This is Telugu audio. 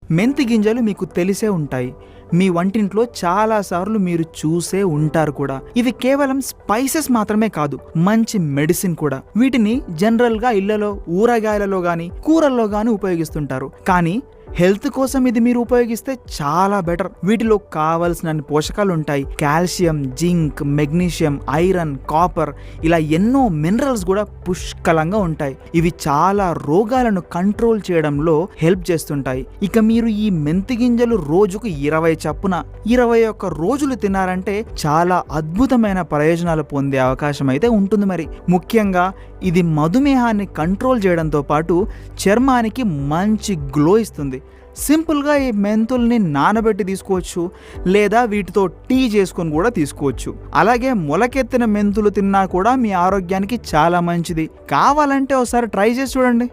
మెంతి గింజలు మీకు తెలిసే ఉంటాయి. మీ వంటింట్లో చాలాసార్లు మీరు చూసే ఉంటారు కూడా. ఇవి కేవలం స్పైసెస్ మాత్రమే కాదు, మంచి మెడిసిన్ కూడా. వీటిని జనరల్గా ఇళ్లలో ఊరగాయలలో గాని కూరల్లో గాని ఉపయోగిస్తుంటారు. కానీ హెల్త్ కోసం ఇది మీరు ఉపయోగిస్తే చాలా బెటర్. వీటిలో కావలసిన పోషకాలు ఉంటాయి. Calcium, zinc, magnesium, iron, copper, ఇలా ఎన్నో మినరల్స్ కూడా పుష్కలంగా ఉంటాయి. ఇవి చాలా రోగాలను కంట్రోల్ చేయడంలో హెల్ప్ చేస్తుంటాయి. ఇక మీరు ఈ మెంతి గింజలు రోజుకు 20 చప్పున 21 రోజులు తిన్నారంటే చాలా అద్భుతమైన ప్రయోజనాలు పొందే అవకాశం అయితే ఉంటుంది. మరి ముఖ్యంగా ఇది మధుమేహాన్ని కంట్రోల్ చేయడంతో పాటు చర్మానికి మంచి గ్లో ఇస్తుంది. సింపుల్గా ఈ మెంతుల్ని నానబెట్టి తీసుకోవచ్చు, లేదా వీటితో టీ చేసుకొని కూడా తీసుకోవచ్చు. అలాగే మొలకెత్తిన మెంతులు తిన్నా కూడా మీ ఆరోగ్యానికి చాలా మంచిది. కావాలంటే ఒకసారి ట్రై చేసి చూడండి.